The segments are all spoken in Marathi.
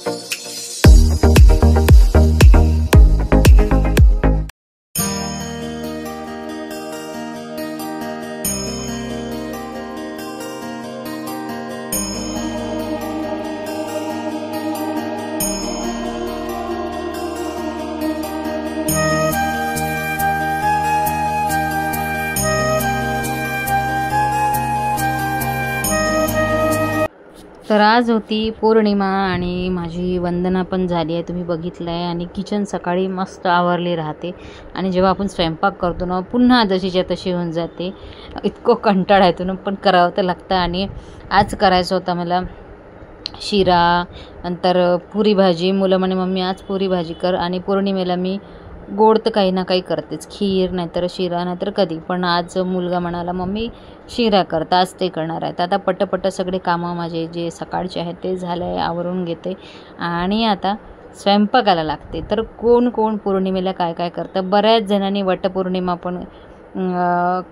तर आज होती पौर्णिमा आणि माझी वंदना पण झाली आहे, तुम्ही बघितलं आहे। आणि किचन सकाळी मस्त आवरली राहते आणि जेव्हा आपण स्वयंपाक करतो ना पुन्हा जशीच्या तशी होऊन जाते। इतकं कंटाळा येतो ना, पण करावं तर लागतं। आणि आज करायचं होतं मला शिरा, नंतर पुरी भाजी। मुलं म्हणे मम्मी आज पुरी भाजी कर, आणि पौर्णिमेला मी गोड तर काही ना काही करतेच, खीर नाहीतर शिरा नाहीतर कधी। पण आज मुलगा म्हणाला मम्मी शिरा करता, आज ते करणार आहे। तर आता पटपट सगळे कामं माझे जे सकाळचे आहेत ते झाले, आवरून घेते आणि आता स्वयंपाकाला लागते। तर कोण कोण पौर्णिमेला काय काय करतं, बऱ्याच जणांनी वटपौर्णिमा पण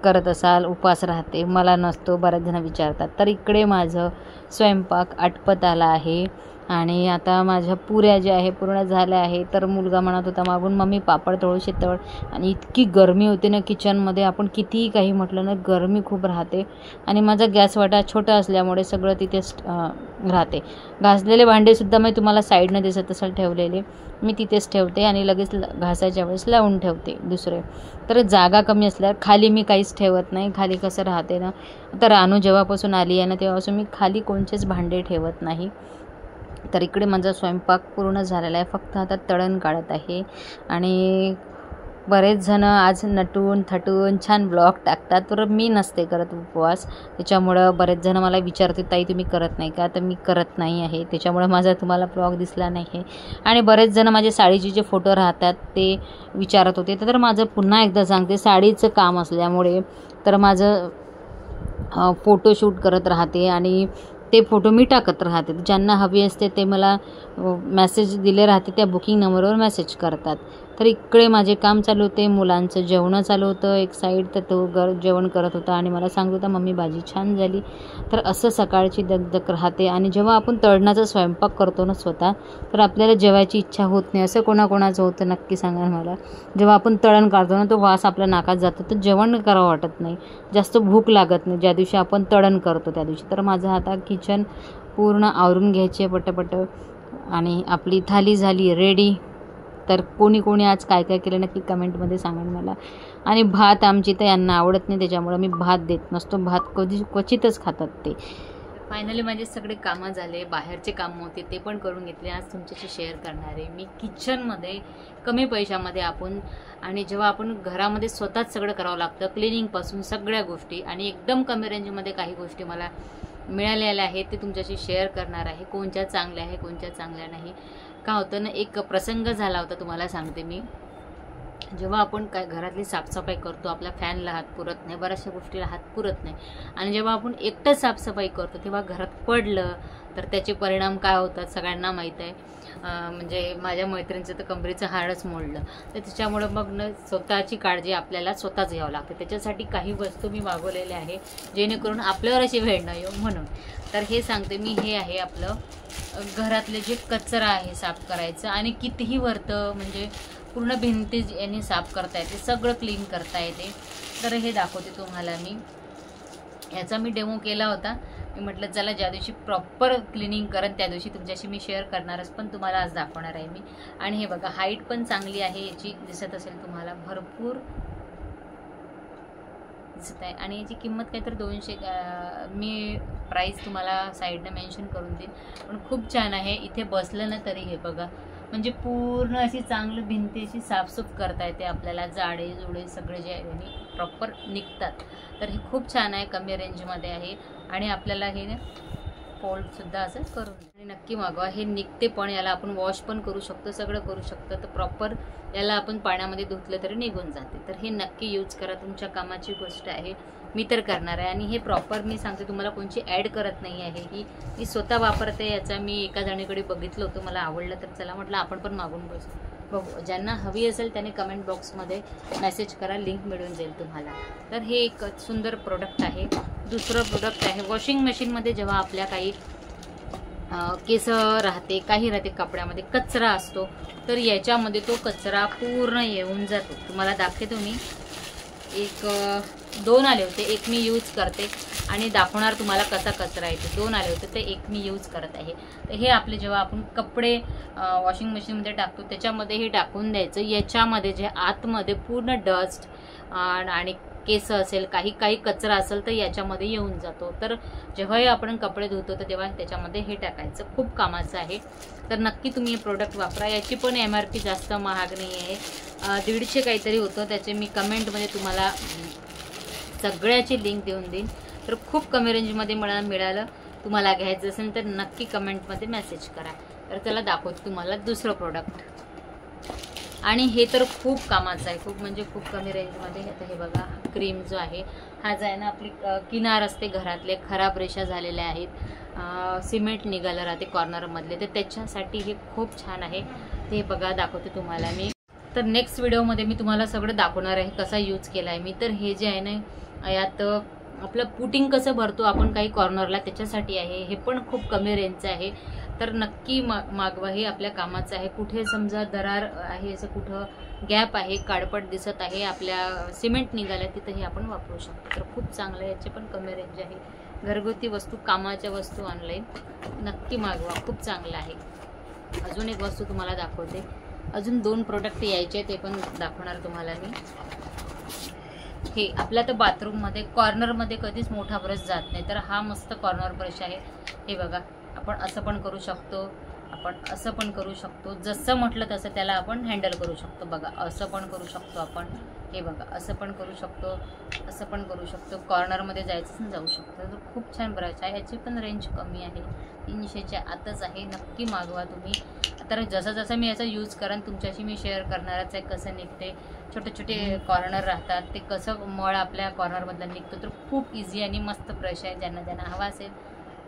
करत असाल, उपवास राहते, मला नसतो, बऱ्याच जण विचारतात। तर इकडे माझं स्वयंपाक आटपत आला आहे आणि आता माझ्या पुऱ्या ज्या आहे पूर्ण झाल्या आहे। तर मुलगा म्हणत होता मागून मम्मी पापड तळूशी तळ, आणि इतकी गरमी होते ना किचनमध्ये, आपण कितीही काही म्हटलं ना गरमी खूप राहते। आणि माझा गॅस वाटा छोटा असल्यामुळे सगळं तिथेच राहते। घासलेले भांडेसुद्धा मी तुम्हाला साईडनं दिसत असेल ठेवलेले, मी तिथेच ठेवते आणि लगेच घासायच्या वेळेस लावून ठेवते दुसरे। तर जागा कमी असल्यावर खाली मी काहीच ठेवत नाही, खाली कसं राहते ना, तर रानू जेव्हापासून आली आहे ना तेव्हापासून मी खाली कोणतेच भांडे ठेवत नाही। तर इकडे माझा स्वयंपाक पूर्ण झालेला आहे, फक्त आता तळण काढत आहे। आणि बरेच जण आज नटून थटून छान ब्लॉग टाकतात, तर मी नसते करत उपवास, त्याच्यामुळं बरेच जण मला विचारतात ताई तुम्ही करत नाही का, तर मी करत नाही आहे, त्याच्यामुळं माझा तुम्हाला ब्लॉग दिसला नाही आहे। आणि बरेच जण माझे साडीचे जे फोटो राहतात ते विचारत होते। तर माझं पुन्हा एकदा सांगते, साडीचं काम असल्यामुळे तर माझं फोटोशूट करत राहते आणि ते फोटो मी टाकत राहते। ज्यांना हवी असते ते मला मेसेज दिले राहते, त्या बुकिंग नंबरवर मेसेज करतात। तर इकडे माझे काम चालू होते, मुलांचं जेवण चालू होतं एक साईड, तर तो जेवण करत होता आणि मला सांगत होता मम्मी भाजी छान झाली। तर असं सकाळची दगदग राहते। आणि जेव्हा आपण तळणाचा स्वयंपाक करतो ना स्वतः, तर आपल्याला जेवायची इच्छा होत नाही। असं कोणाकोणाचं होतं नक्की सांगा मला। जेव्हा आपण तळण काढतो ना तो वास आपल्या नाकात जातो, तर जेवण करावं वाटत नाही, जास्त भूक लागत नाही ज्या दिवशी आपण तळण करतो त्या दिवशी। तर माझं आता किचन पूर्ण आवरून घ्यायचे पटपट, आणि आपली थाली झाली रेडी। तर कोणी कोणी आज काय काय केलं नक्की कमेंटमध्ये सांगा मला। आणि भात आमची तर यांना आवडत नाही, त्याच्यामुळे मी भात देत नसतो, भात क्वचितच खातात ते। फायनली माझे सगळे कामं झाले, बाहेरचे कामं होते ते पण करून घेतले। आज तुमच्याशी शेअर करणार आहे मी किचनमध्ये कमी पैशामध्ये आपण, आणि जेव्हा आपण घरामध्ये स्वतःच सगळं करावं लागतं, क्लिनिंगपासून सगळ्या गोष्टी, आणि एकदम कमी रेंजमध्ये काही गोष्टी मला मिळालेल्या आहेत ते तुमच्याशी शेअर करणार आहे। कोणत्या चांगल्या आहे कोणत्या चांगल्या नाही। का होतं ना, एक प्रसंग झाला होता तुम्हाला सांगते मी। जेव्हा आपण काय घरातली साफसफाई करतो, आपल्या फॅनला हात पुरत नाही, बऱ्याचशा गोष्टीला हात पुरत नाही, आणि जेव्हा आपण एकटंच साफसफाई करतो तेव्हा घरात पडलं तर त्याचे परिणाम काय होतात सगळ्यांना माहीत आहे। म्हणजे माझ्या मैत्रिणीचं तर कमरेचं हाडच मोडलं। तर त्याच्यामुळं मग न स्वतःची काळजी आपल्याला स्वतःच घ्यावं लागते। त्याच्यासाठी काही वस्तू मी मागवलेल्या आहे जेणेकरून आपल्यावर अशी वेळ न येऊ म्हणून। तर हे सांगते मी, हे आहे आपलं घरातले जे कचरा आहे साफ करायचं, आणि कितीही वरतं म्हणजे पूर्ण भिंती यांनी साफ करता येते, सगळं क्लीन करता येते। तर हे दाखवते तुम्हाला मी, याचा मी डेमो केला होता। मी म्हटलं चला ज्या दिवशी प्रॉपर क्लिनिंग करन त्या दिवशी तुमच्याशी मी शेअर करणारच, पण तुम्हाला आज दाखवणार आहे मी। आणि हे बघा हाईट पण चांगली आहे याची, दिसत असेल तुम्हाला, भरपूर दिसत आहे। आणि याची किंमत काहीतरी 200, मी प्राईस तुम्हाला साईडनं मेन्शन करून देईन, पण खूप छान आहे। इथे बसलं ना तरी हे बघा, म्हणजे पूर्ण अशी चांगलं भिंतीची साफसूफ करता येते आपल्याला, जाडे जुडे सगळे जे आहे प्रॉपर निघतात। तर हे खूप छान आहे, कमी रेंजमध्ये आहे, आणि आपल्याला हे फोल्डसुद्धा असं करून आणि नक्की मागवा। हे निघते पण, याला आपण वॉश पण करू शकतो, सगळं करू शकतो। तर प्रॉपर याला आपण पाण्यामध्ये धुतलं तरी निघून जाते। तर हे नक्की यूज करा, तुमच्या कामाची गोष्ट आहे, मी तर करणार आहे। आणि हे प्रॉपर मी सांगते तुम्हाला, कोणची ॲड करत नाही आहे, ही मी स्वतः वापरते। याचा मी एका जणीकडे बघितलं होतं, मला आवडलं, तर चला म्हटलं आपण पण मागून बघू। ज्यांना हवी असेल त्याने कमेंट बॉक्समध्ये मेसेज करा, लिंक मिळून जाईल तुम्हाला। तर हे एक सुंदर प्रोडक्ट आहे। दुसरं प्रोडक्ट आहे वॉशिंग मशीनमध्ये, जेव्हा आपल्या काही केस राहते, काही राहते कपड्यामध्ये, कचरा असतो, तर याच्यामध्ये तो कचरा पूर्ण येऊन जातो. तुम्हाला दाखवते मी. एक 2 आले होते, एक मी यूज करते आणि दाखवणार तुम्हाला कसा कचरा येतो. 2 आले होते, ते एक मी यूज करत आहे. तर हे आपले जेव्हा आपण कपडे वॉशिंग मशीनमध्ये टाकतो त्याच्यामध्ये हे टाकून द्यायचं. याच्यामध्ये जे आतमध्ये पूर्ण डस्ट आणि केस असेल, काही कचरा असेल तर याच्यामध्ये येऊन जातो. तर जेव्हाही आपण कपडे धुतो तर तेव्हा त्याच्यामध्ये हे टाकायचं. खूप कामाचं आहे. तर नक्की तुम्ही हे प्रोडक्ट वापरा. याची पण MRP जास्त महाग नाही आहे, 150 काहीतरी होतं. त्याचे मी कमेंटमध्ये तुम्हाला सगळ्याची लिंक देऊन देईन. तर खूप कमी रेंजमध्ये मिळालं. तुम्हाला घ्यायचं असेल तर नक्की कमेंटमध्ये मेसेज करा. तर त्याला दाखवतो तुम्हाला दुसरं प्रोडक्ट. आणि हे तर खूप कामाचं आहे, खूप म्हणजे खूप कमी रेंजमध्ये. आता हे बघा, क्रीम जो आहे हा जो आहे ना, आपली किनार असते घरातले, खराब रेषा झालेल्या आहेत, सिमेंट निघालं राहते कॉर्नरमधले, तर त्याच्यासाठी हे खूप छान आहे. ते बघा, दाखवते तुम्हाला मी. तर नेक्स्ट व्हिडिओमध्ये मी तुम्हाला सगळं दाखवणार आहे कसा यूज केला आहे मी. तर हे जे आहे ना, यात आपलं पुटिंग कसं भरतो आपण काही कॉर्नरला, त्याच्यासाठी आहे. हे पण खूप कमी रेंजचं आहे. तर नक्की मागवा, हे आपल्या कामाचं आहे. कुठे समजा दरार आहे, असं कुठं गॅप आहे, काळपट दिसत आहे, आपल्या सिमेंट निघाल्या, तिथं हे आपण वापरू शकतो. तर खूप चांगलं, याचे पण कमी रेंज आहे. घरगुती वस्तू, कामाच्या वस्तू ऑनलाईन नक्की मागवा, खूप चांगलं आहे. अजून एक वस्तू तुम्हाला दाखवते. अजून 2 प्रोडक्ट यायचे, ते पण दाखवणार तुम्हाला मी. हे आपल्या तर बाथरूममध्ये कॉर्नरमध्ये कधीच मोठा ब्रश जात नाही, तर हा मस्त कॉर्नर ब्रश आहे. हे बघा, आपण असं पण करू शकतो, आपण असं पण करू शकतो, जसं म्हटलं तसं त्याला आपण हँडल करू शकतो. बघा, असं पण करू शकतो आपण. हे बघा, असं पण करू शकतो, असं पण करू शकतो, कॉर्नरमध्ये जायचं जाऊ शकतो. तर खूप छान ब्रश आहे. याची पण रेंज कमी आहे, 300च्या आतच आहे. नक्की मागवा तुम्ही. तर जसं जसं मी याचा यूज करेन तुमच्याशी मी शेअर करणारच आहे, कसं निघते. छोटे छोटे कॉर्नर राहतात, ते कसं मळ आपल्या कॉर्नरमधला निघतो. तर खूप इझी आणि मस्त ब्रश आहे. ज्यांना हवा असेल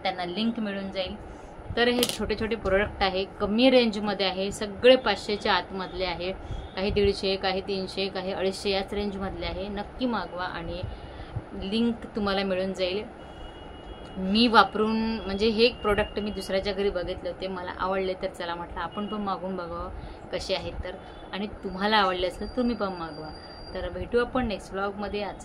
त्यांना लिंक मिळून जाईल. तर हे छोटे छोटे प्रोडक्ट आहे, कमी रेंजमध्ये आहे, सगळे 500च्या आतमधले आहे. काही 150, काही 300, काही 250 याच रेंजमधले आहे. नक्की मागवा आणि लिंक तुम्हाला मिळून जाईल. मी वापरून म्हणजे हे प्रोडक्ट मी दुसऱ्याच्या घरी बघितले होते, मला आवडले, तर चला म्हटलं आपण पण मागून बघावं कसे आहेत. तर आणि तुम्हाला आवडले असेल तुम्ही पण मागवा. तर भेटू आपण नेक्स्ट व्लॉगमध्ये. आजचा